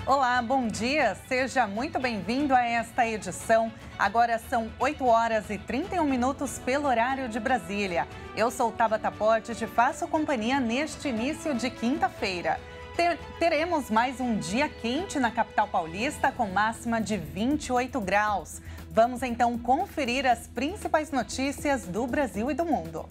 Olá, bom dia. Seja muito bem-vindo a esta edição. Agora são 8 horas e 31 minutos pelo horário de Brasília. Eu sou Tabata Porte e te faço companhia neste início de quinta-feira. Teremos mais um dia quente na capital paulista com máxima de 28 graus. Vamos então conferir as principais notícias do Brasil e do mundo.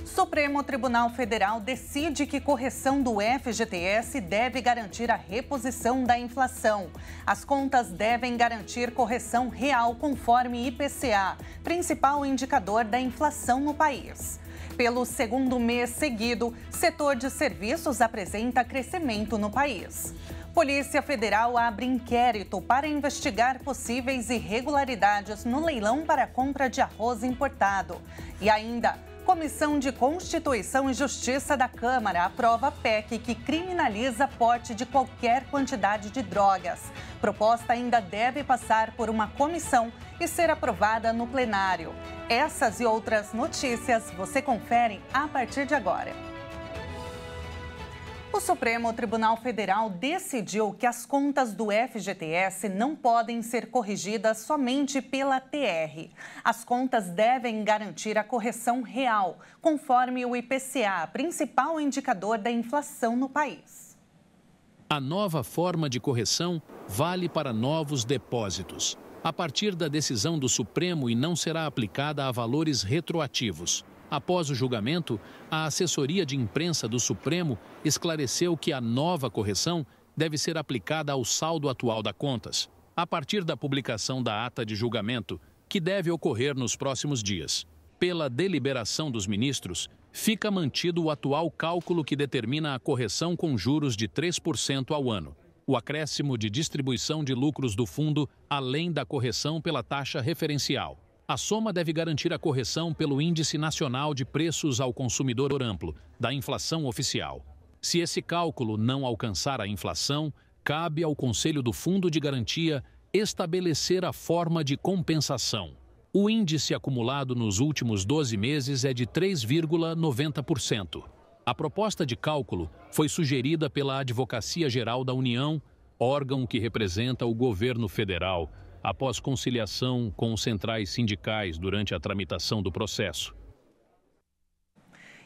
Supremo Tribunal Federal decide que correção do FGTS deve garantir a reposição da inflação. As contas devem garantir correção real conforme IPCA, principal indicador da inflação no país. Pelo segundo mês seguido, setor de serviços apresenta crescimento no país. Polícia Federal abre inquérito para investigar possíveis irregularidades no leilão para a compra de arroz importado. E ainda, Comissão de Constituição e Justiça da Câmara aprova a PEC que criminaliza porte de qualquer quantidade de drogas. Proposta ainda deve passar por uma comissão e ser aprovada no plenário. Essas e outras notícias você confere a partir de agora. O Supremo Tribunal Federal decidiu que as contas do FGTS não podem ser corrigidas somente pela TR. As contas devem garantir a correção real, conforme o IPCA, principal indicador da inflação no país. A nova forma de correção vale para novos depósitos, a partir da decisão do Supremo e não será aplicada a valores retroativos. Após o julgamento, a assessoria de imprensa do Supremo esclareceu que a nova correção deve ser aplicada ao saldo atual das contas, a partir da publicação da ata de julgamento, que deve ocorrer nos próximos dias. Pela deliberação dos ministros, fica mantido o atual cálculo que determina a correção com juros de 3% ao ano, o acréscimo de distribuição de lucros do fundo, além da correção pela taxa referencial. A soma deve garantir a correção pelo Índice Nacional de Preços ao Consumidor Amplo, da inflação oficial. Se esse cálculo não alcançar a inflação, cabe ao Conselho do Fundo de Garantia estabelecer a forma de compensação. O índice acumulado nos últimos 12 meses é de 3,90%. A proposta de cálculo foi sugerida pela Advocacia Geral da União, órgão que representa o governo federal, após conciliação com centrais sindicais durante a tramitação do processo.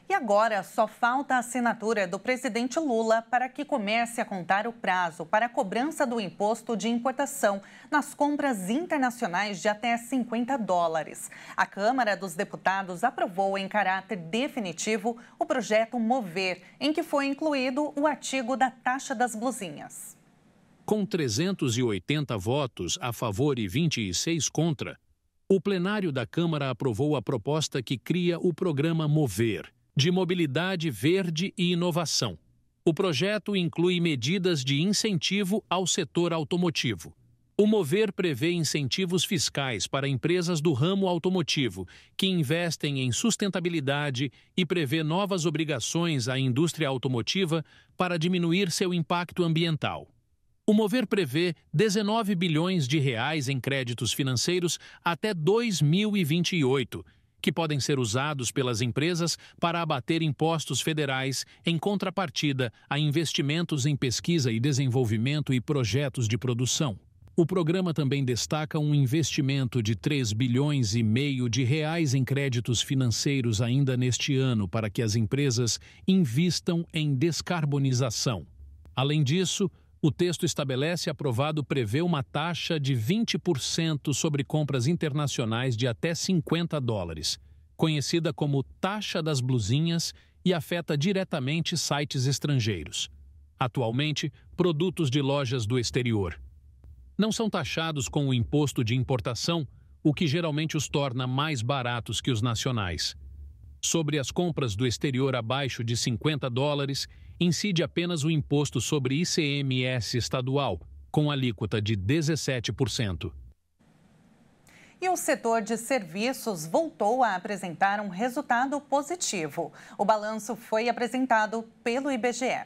E agora só falta a assinatura do presidente Lula para que comece a contar o prazo para a cobrança do imposto de importação nas compras internacionais de até $50. A Câmara dos Deputados aprovou em caráter definitivo o projeto Mover, em que foi incluído o artigo da taxa das blusinhas. Com 380 votos a favor e 26 contra, o plenário da Câmara aprovou a proposta que cria o programa Mover, de mobilidade verde e inovação. O projeto inclui medidas de incentivo ao setor automotivo. O Mover prevê incentivos fiscais para empresas do ramo automotivo que investem em sustentabilidade e prevê novas obrigações à indústria automotiva para diminuir seu impacto ambiental. O Mover prevê 19 bilhões de reais em créditos financeiros até 2028, que podem ser usados pelas empresas para abater impostos federais em contrapartida a investimentos em pesquisa e desenvolvimento e projetos de produção. O programa também destaca um investimento de 3,5 bilhões de reais em créditos financeiros ainda neste ano para que as empresas invistam em descarbonização. Além disso, o texto estabelece aprovado prevê uma taxa de 20% sobre compras internacionais de até $50, conhecida como taxa das blusinhas e afeta diretamente sites estrangeiros. Atualmente, produtos de lojas do exterior não são taxados com o imposto de importação, o que geralmente os torna mais baratos que os nacionais. Sobre as compras do exterior abaixo de $50, incide apenas o imposto sobre ICMS estadual, com alíquota de 17%. E o setor de serviços voltou a apresentar um resultado positivo. O balanço foi apresentado pelo IBGE.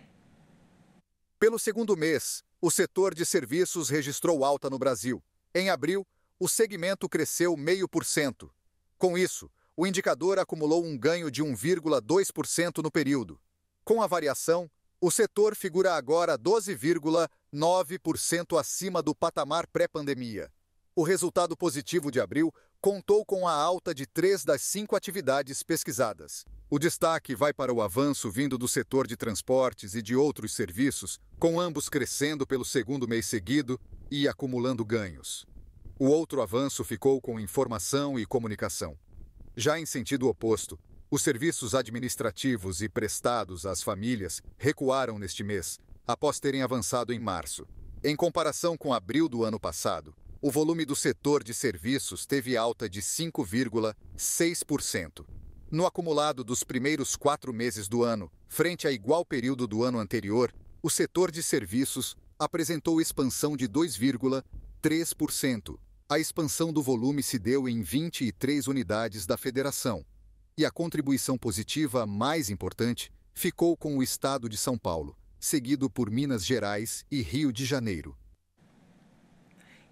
Pelo segundo mês, o setor de serviços registrou alta no Brasil. Em abril, o segmento cresceu 0,5%. Com isso, o indicador acumulou um ganho de 1,2% no período. Com a variação, o setor figura agora 12,0 9% acima do patamar pré-pandemia. O resultado positivo de abril contou com a alta de 3 das 5 atividades pesquisadas. O destaque vai para o avanço vindo do setor de transportes e de outros serviços, com ambos crescendo pelo segundo mês seguido e acumulando ganhos. O outro avanço ficou com informação e comunicação. Já em sentido oposto, os serviços administrativos e prestados às famílias recuaram neste mês, após terem avançado em março. Em comparação com abril do ano passado, o volume do setor de serviços teve alta de 5,6%. No acumulado dos primeiros 4 meses do ano, frente a igual período do ano anterior, o setor de serviços apresentou expansão de 2,3%. A expansão do volume se deu em 23 unidades da federação. E a contribuição positiva mais importante ficou com o estado de São Paulo, seguido por Minas Gerais e Rio de Janeiro.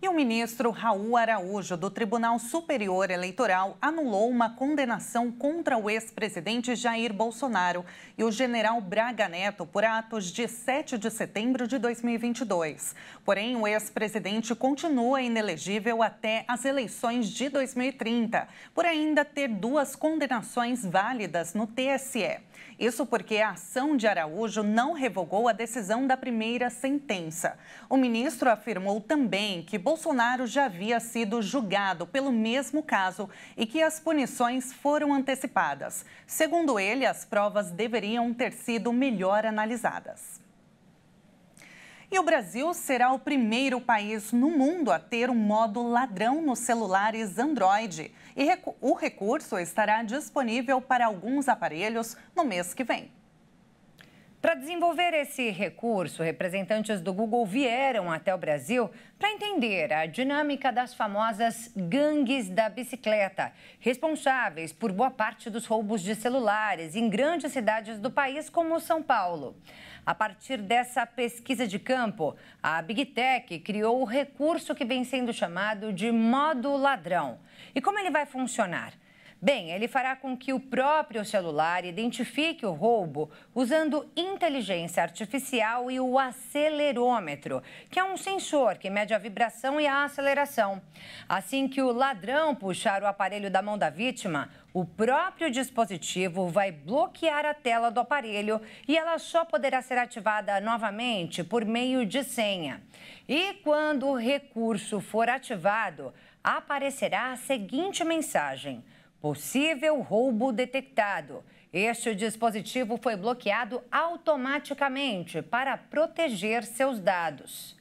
E o ministro Raul Araújo, do Tribunal Superior Eleitoral, anulou uma condenação contra o ex-presidente Jair Bolsonaro e o general Braga Neto por atos de 7 de setembro de 2022. Porém, o ex-presidente continua inelegível até as eleições de 2030, por ainda ter 2 condenações válidas no TSE. Isso porque a ação de Araújo não revogou a decisão da primeira sentença. O ministro afirmou também que Bolsonaro já havia sido julgado pelo mesmo caso e que as punições foram antecipadas. Segundo ele, as provas deveriam ter sido melhor analisadas. E o Brasil será o primeiro país no mundo a ter um modo ladrão nos celulares Android. E o recurso estará disponível para alguns aparelhos no mês que vem. Para desenvolver esse recurso, representantes do Google vieram até o Brasil para entender a dinâmica das famosas gangues da bicicleta, responsáveis por boa parte dos roubos de celulares em grandes cidades do país, como São Paulo. A partir dessa pesquisa de campo, a Big Tech criou o recurso que vem sendo chamado de modo ladrão. E como ele vai funcionar? Bem, ele fará com que o próprio celular identifique o roubo usando inteligência artificial e o acelerômetro, que é um sensor que mede a vibração e a aceleração. Assim que o ladrão puxar o aparelho da mão da vítima, o próprio dispositivo vai bloquear a tela do aparelho e ela só poderá ser ativada novamente por meio de senha. E quando o recurso for ativado, aparecerá a seguinte mensagem: possível roubo detectado. Este dispositivo foi bloqueado automaticamente para proteger seus dados.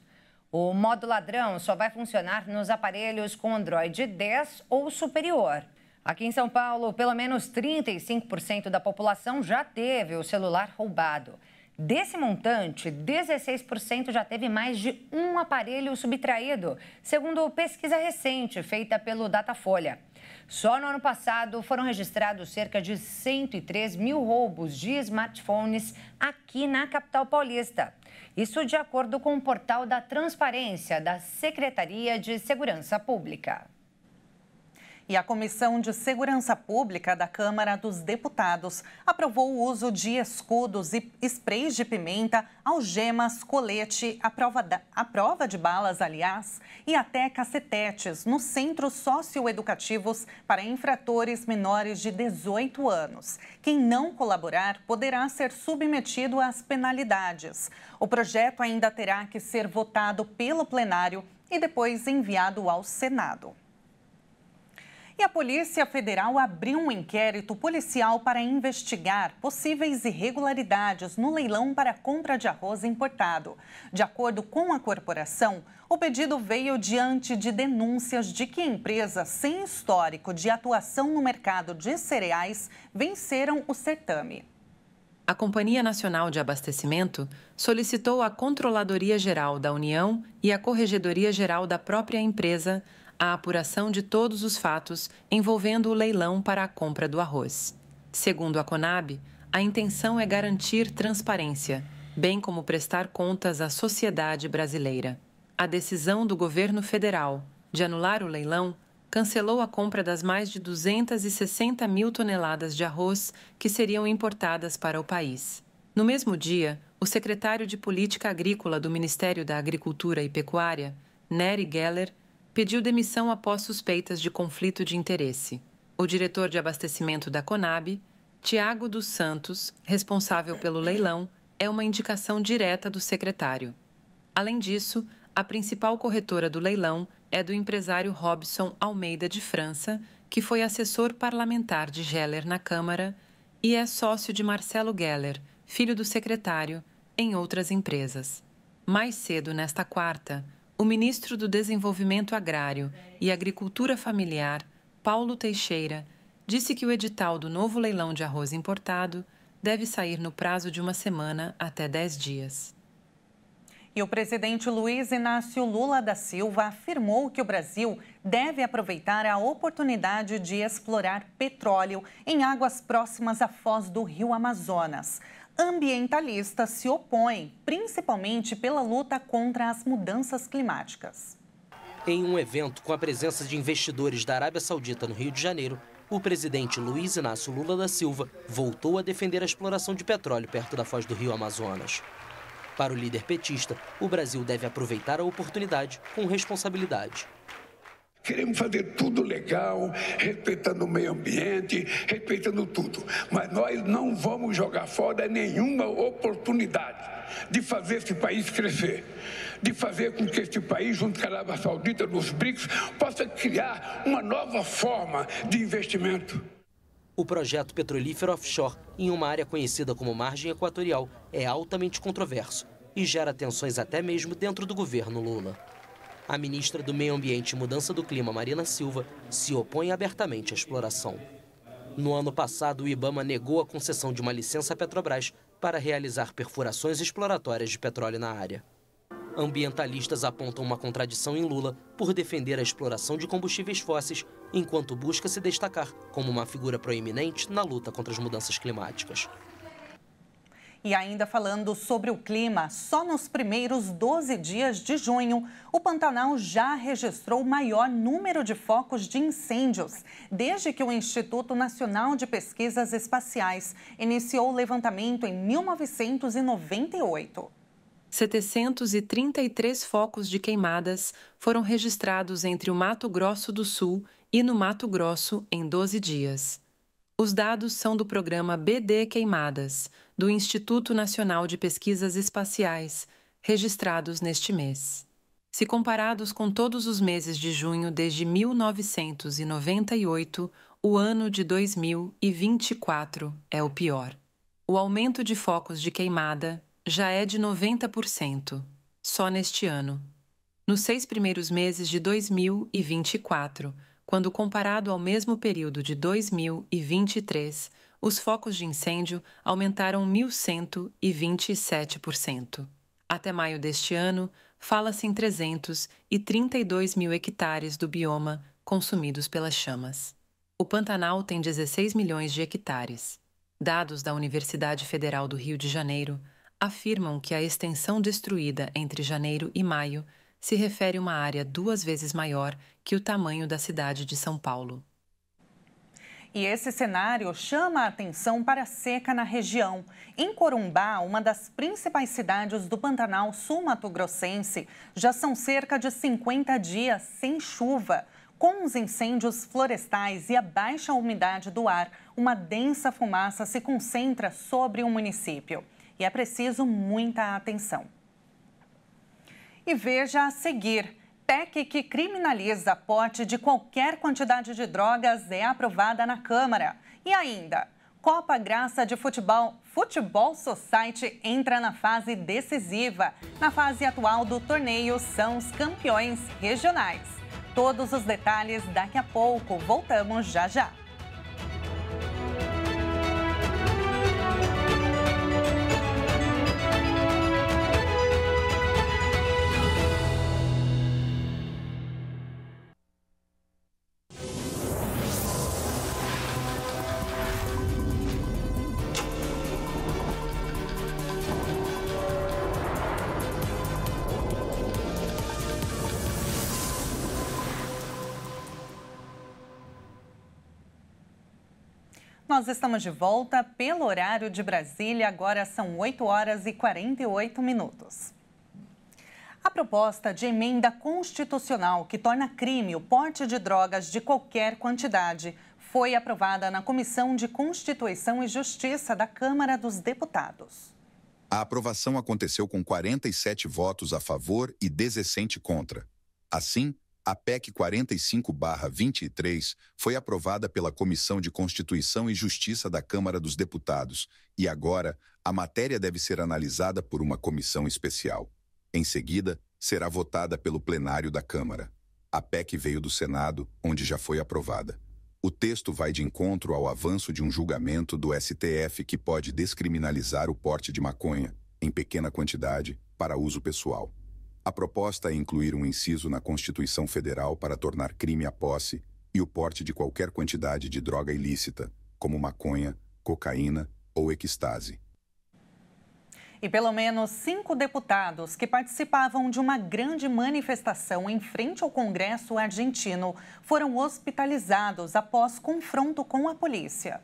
O modo ladrão só vai funcionar nos aparelhos com Android 10 ou superior. Aqui em São Paulo, pelo menos 35% da população já teve o celular roubado. Desse montante, 16% já teve mais de um aparelho subtraído, segundo pesquisa recente feita pelo Datafolha. Só no ano passado foram registrados cerca de 103 mil roubos de smartphones aqui na capital paulista. Isso de acordo com o portal da Transparência da Secretaria de Segurança Pública. E a Comissão de Segurança Pública da Câmara dos Deputados aprovou o uso de escudos e sprays de pimenta, algemas, colete, a prova de balas, aliás, e até cacetetes nos centros socioeducativos para infratores menores de 18 anos. Quem não colaborar poderá ser submetido às penalidades. O projeto ainda terá que ser votado pelo plenário e depois enviado ao Senado. E a Polícia Federal abriu um inquérito policial para investigar possíveis irregularidades no leilão para a compra de arroz importado. De acordo com a corporação, o pedido veio diante de denúncias de que empresas sem histórico de atuação no mercado de cereais venceram o certame. A Companhia Nacional de Abastecimento solicitou à Controladoria Geral da União e à Corregedoria Geral da própria empresa a apuração de todos os fatos envolvendo o leilão para a compra do arroz. Segundo a Conab, a intenção é garantir transparência, bem como prestar contas à sociedade brasileira. A decisão do governo federal de anular o leilão cancelou a compra das mais de 260 mil toneladas de arroz que seriam importadas para o país. No mesmo dia, o secretário de Política Agrícola do Ministério da Agricultura e Pecuária, Nery Geller, pediu demissão após suspeitas de conflito de interesse. O diretor de abastecimento da Conab, Tiago dos Santos, responsável pelo leilão, é uma indicação direta do secretário. Além disso, a principal corretora do leilão é do empresário Robson Almeida de França, que foi assessor parlamentar de Geller na Câmara e é sócio de Marcelo Geller, filho do secretário, em outras empresas. Mais cedo, nesta quarta, o ministro do Desenvolvimento Agrário e Agricultura Familiar, Paulo Teixeira, disse que o edital do novo leilão de arroz importado deve sair no prazo de uma semana até 10 dias. E o presidente Luiz Inácio Lula da Silva afirmou que o Brasil deve aproveitar a oportunidade de explorar petróleo em águas próximas à foz do Rio Amazonas. Ambientalistas se opõem, principalmente pela luta contra as mudanças climáticas. Em um evento com a presença de investidores da Arábia Saudita no Rio de Janeiro, o presidente Luiz Inácio Lula da Silva voltou a defender a exploração de petróleo perto da foz do Rio Amazonas. Para o líder petista, o Brasil deve aproveitar a oportunidade com responsabilidade. Queremos fazer tudo legal, respeitando o meio ambiente, respeitando tudo. Mas nós não vamos jogar fora nenhuma oportunidade de fazer esse país crescer, de fazer com que este país, junto com a Arábia Saudita, nos BRICS, possa criar uma nova forma de investimento. O projeto petrolífero offshore, em uma área conhecida como Margem Equatorial, é altamente controverso e gera tensões até mesmo dentro do governo Lula. A ministra do Meio Ambiente e Mudança do Clima, Marina Silva, se opõe abertamente à exploração. No ano passado, o IBAMA negou a concessão de uma licença à Petrobras para realizar perfurações exploratórias de petróleo na área. Ambientalistas apontam uma contradição em Lula por defender a exploração de combustíveis fósseis, enquanto busca se destacar como uma figura proeminente na luta contra as mudanças climáticas. E ainda falando sobre o clima, só nos primeiros 12 dias de junho, o Pantanal já registrou o maior número de focos de incêndios, desde que o Instituto Nacional de Pesquisas Espaciais iniciou o levantamento em 1998. 733 focos de queimadas foram registrados entre o Mato Grosso do Sul e no Mato Grosso em 12 dias. Os dados são do programa BD Queimadas, do Instituto Nacional de Pesquisas Espaciais, registrados neste mês. Se comparados com todos os meses de junho desde 1998, o ano de 2024 é o pior. O aumento de focos de queimada já é de 90%, só neste ano. Nos 6 primeiros meses de 2024, quando comparado ao mesmo período de 2023, os focos de incêndio aumentaram 1.127%. Até maio deste ano, fala-se em 332 mil hectares do bioma consumidos pelas chamas. O Pantanal tem 16 milhões de hectares. Dados da Universidade Federal do Rio de Janeiro afirmam que a extensão destruída entre janeiro e maio se refere a uma área 2 vezes maior que o tamanho da cidade de São Paulo. E esse cenário chama a atenção para a seca na região. Em Corumbá, uma das principais cidades do Pantanal sul-mato-grossense, já são cerca de 50 dias sem chuva. Com os incêndios florestais e a baixa umidade do ar, uma densa fumaça se concentra sobre o município. E é preciso muita atenção. E veja a seguir, PEC que criminaliza porte de qualquer quantidade de drogas é aprovada na Câmara. E ainda, Copa Graça de Futebol Society entra na fase decisiva. Na fase atual do torneio são os campeões regionais. Todos os detalhes daqui a pouco. Voltamos já já. nós estamos de volta pelo horário de Brasília. Agora são 8 horas e 48 minutos. A proposta de emenda constitucional que torna crime o porte de drogas de qualquer quantidade foi aprovada na Comissão de Constituição e Justiça da Câmara dos Deputados. A aprovação aconteceu com 47 votos a favor e 17 contra. Assim, a PEC 45/23 foi aprovada pela Comissão de Constituição e Justiça da Câmara dos Deputados e agora a matéria deve ser analisada por uma comissão especial. Em seguida, será votada pelo plenário da Câmara. A PEC veio do Senado, onde já foi aprovada. O texto vai de encontro ao avanço de um julgamento do STF que pode descriminalizar o porte de maconha, em pequena quantidade, para uso pessoal. A proposta é incluir um inciso na Constituição Federal para tornar crime a posse e o porte de qualquer quantidade de droga ilícita, como maconha, cocaína ou ecstase. E pelo menos 5 deputados que participavam de uma grande manifestação em frente ao Congresso argentino foram hospitalizados após confronto com a polícia.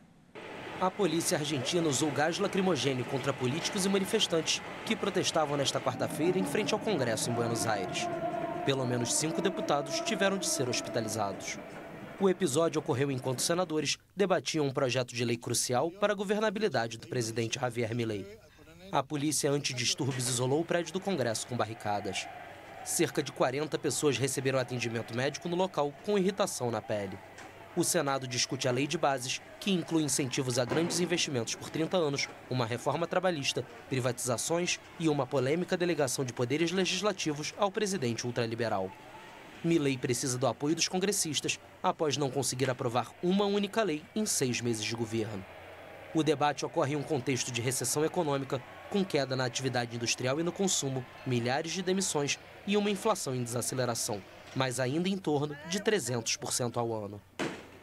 A polícia argentina usou gás lacrimogêneo contra políticos e manifestantes que protestavam nesta quarta-feira em frente ao Congresso em Buenos Aires. Pelo menos 5 deputados tiveram de ser hospitalizados. O episódio ocorreu enquanto senadores debatiam um projeto de lei crucial para a governabilidade do presidente Javier Milei. A polícia antidistúrbios isolou o prédio do Congresso com barricadas. Cerca de 40 pessoas receberam atendimento médico no local com irritação na pele. O Senado discute a lei de bases, que inclui incentivos a grandes investimentos por 30 anos, uma reforma trabalhista, privatizações e uma polêmica delegação de poderes legislativos ao presidente ultraliberal. Milei precisa do apoio dos congressistas após não conseguir aprovar uma única lei em 6 meses de governo. O debate ocorre em um contexto de recessão econômica, com queda na atividade industrial e no consumo, milhares de demissões e uma inflação em desaceleração, mas ainda em torno de 300% ao ano.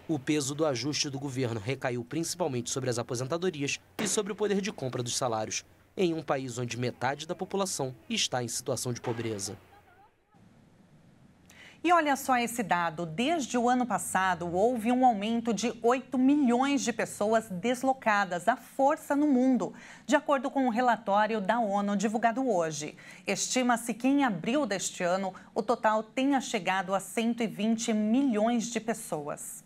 O peso do ajuste do governo recaiu principalmente sobre as aposentadorias e sobre o poder de compra dos salários, em um país onde metade da população está em situação de pobreza. E olha só esse dado, desde o ano passado houve um aumento de 8 milhões de pessoas deslocadas à força no mundo, de acordo com um relatório da ONU divulgado hoje. Estima-se que em abril deste ano o total tenha chegado a 120 milhões de pessoas.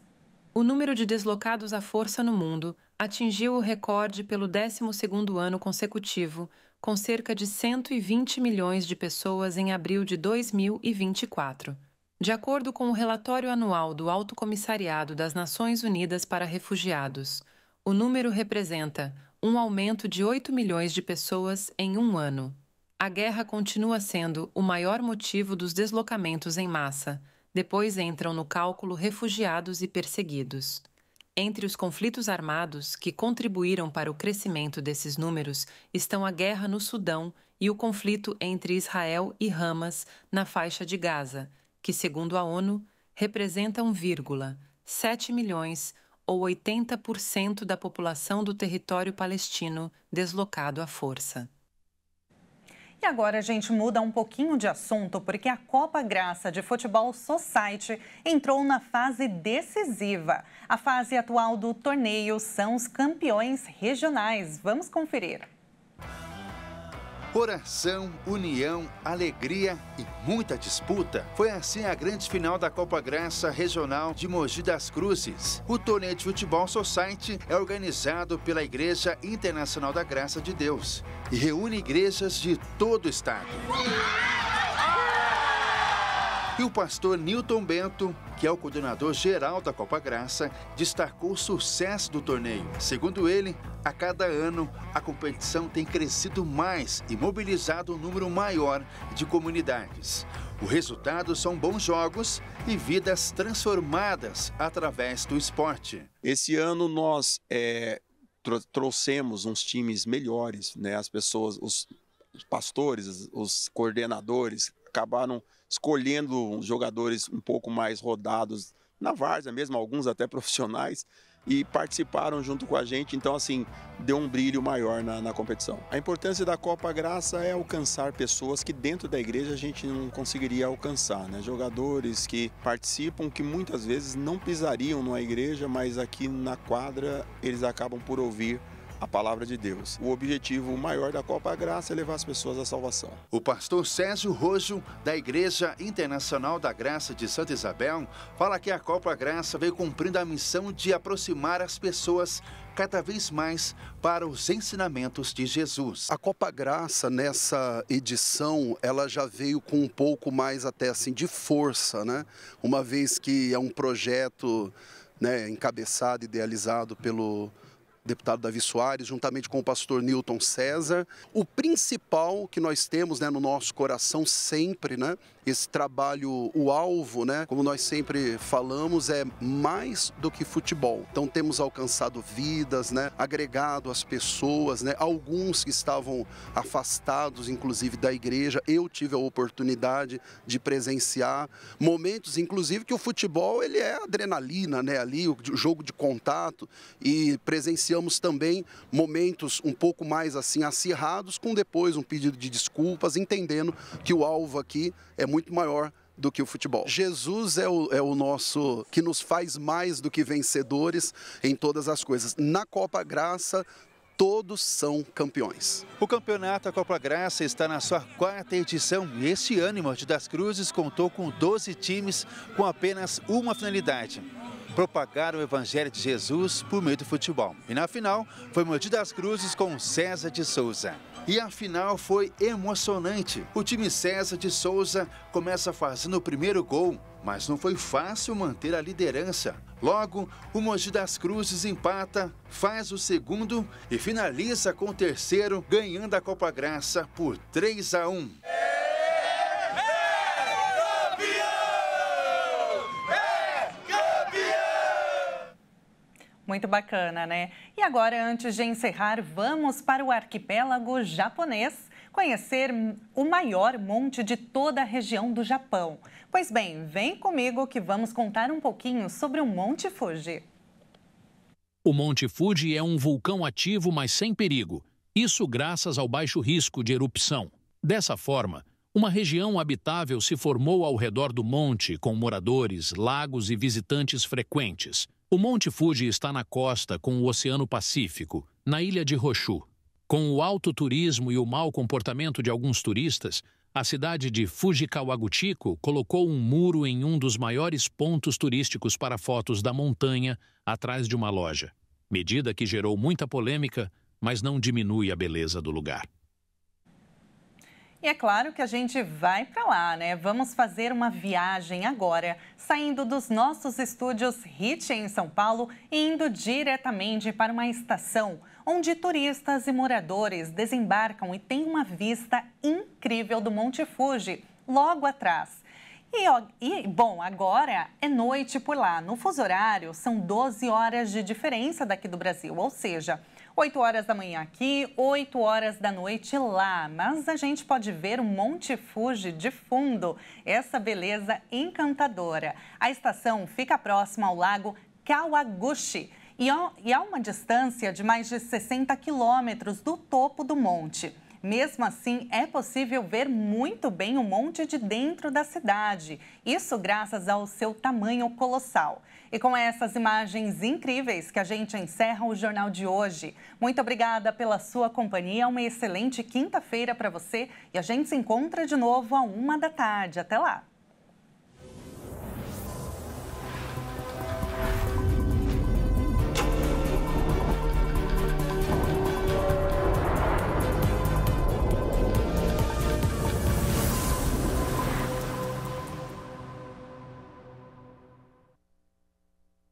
O número de deslocados à força no mundo atingiu o recorde pelo 12º ano consecutivo, com cerca de 120 milhões de pessoas em abril de 2024. De acordo com o relatório anual do Alto Comissariado das Nações Unidas para Refugiados, o número representa um aumento de 8 milhões de pessoas em um ano. A guerra continua sendo o maior motivo dos deslocamentos em massa. Depois entram no cálculo refugiados e perseguidos. Entre os conflitos armados que contribuíram para o crescimento desses números estão a guerra no Sudão e o conflito entre Israel e Hamas na faixa de Gaza, que, segundo a ONU, representam 7 milhões ou 80% da população do território palestino deslocado à força. E agora a gente muda um pouquinho de assunto, porque a Copa Graça de Futebol Society entrou na fase decisiva. A fase atual do torneio são os campeões regionais. Vamos conferir. Oração, união, alegria e muita disputa. Foi assim a grande final da Copa Graça Regional de Mogi das Cruzes. O torneio de futebol Society é organizado pela Igreja Internacional da Graça de Deus e reúne igrejas de todo o estado. E o pastor Nilton Bento, que é o coordenador geral da Copa Graça, destacou o sucesso do torneio. Segundo ele, a cada ano a competição tem crescido mais e mobilizado um número maior de comunidades. O resultado são bons jogos e vidas transformadas através do esporte. Esse ano nós trouxemos uns times melhores, né? As pessoas, os pastores, os coordenadores acabaram escolhendo jogadores um pouco mais rodados na várzea mesmo, alguns até profissionais, e participaram junto com a gente, então assim, deu um brilho maior na competição. A importância da Copa Graça é alcançar pessoas que dentro da igreja a gente não conseguiria alcançar, né? Jogadores que participam, que muitas vezes não pisariam numa igreja, mas aqui na quadra eles acabam por ouvir a palavra de Deus. O objetivo maior da Copa Graça é levar as pessoas à salvação. O pastor Césio Rojo, da Igreja Internacional da Graça de Santa Isabel, fala que a Copa Graça veio cumprindo a missão de aproximar as pessoas cada vez mais para os ensinamentos de Jesus. A Copa Graça, nessa edição, ela já veio com um pouco mais até assim de força, né? Uma vez que é um projeto, né, encabeçado, idealizado pelo deputado Davi Soares, juntamente com o pastor Newton César. O principal que nós temos, né, no nosso coração sempre, né, esse trabalho, o alvo, né, como nós sempre falamos, é mais do que futebol. Então temos alcançado vidas, né, agregado as pessoas, né, alguns que estavam afastados, inclusive da igreja. Eu tive a oportunidade de presenciar momentos, inclusive, que o futebol ele é adrenalina, né, ali o jogo de contato, e presenciamos também momentos um pouco mais assim acirrados, com depois um pedido de desculpas, entendendo que o alvo aqui é muito maior do que o futebol. Jesus é o nosso, que nos faz mais do que vencedores em todas as coisas. Na Copa Graça, todos são campeões. O campeonato da Copa Graça está na sua 4ª edição e este ano, em Mogi das Cruzes, contou com 12 times com apenas uma finalidade: propagar o Evangelho de Jesus por meio do futebol. E na final, foi Mogi das Cruzes com César de Souza. E a final foi emocionante. O time César de Souza começa fazendo o primeiro gol, mas não foi fácil manter a liderança. Logo, o Mogi das Cruzes empata, faz o segundo e finaliza com o terceiro, ganhando a Copa Graça por 3-1. Muito bacana, né? E agora, antes de encerrar, vamos para o arquipélago japonês conhecer o maior monte de toda a região do Japão. Pois bem, vem comigo que vamos contar um pouquinho sobre o Monte Fuji. O Monte Fuji é um vulcão ativo, mas sem perigo. Isso graças ao baixo risco de erupção. Dessa forma, uma região habitável se formou ao redor do monte, com moradores, lagos e visitantes frequentes. O Monte Fuji está na costa com o Oceano Pacífico, na ilha de Honshu. Com o alto turismo e o mau comportamento de alguns turistas, a cidade de Fujikawaguchiko colocou um muro em um dos maiores pontos turísticos para fotos da montanha, atrás de uma loja. Medida que gerou muita polêmica, mas não diminui a beleza do lugar. E é claro que a gente vai para lá, né? Vamos fazer uma viagem agora, saindo dos nossos estúdios HIT em São Paulo e indo diretamente para uma estação onde turistas e moradores desembarcam e tem uma vista incrível do Monte Fuji logo atrás. Bom, agora é noite por lá. No fuso horário, são 12 horas de diferença daqui do Brasil, ou seja, 8 horas da manhã aqui, 8 horas da noite lá. Mas a gente pode ver o Monte Fuji de fundo, essa beleza encantadora. A estação fica próxima ao lago Kawaguchi e há uma distância de mais de 60 quilômetros do topo do monte. Mesmo assim, é possível ver muito bem o monte de dentro da cidade. Isso graças ao seu tamanho colossal. E com essas imagens incríveis que a gente encerra o Jornal de hoje. Muito obrigada pela sua companhia. Uma excelente quinta-feira para você. E a gente se encontra de novo à 1 da tarde. Até lá!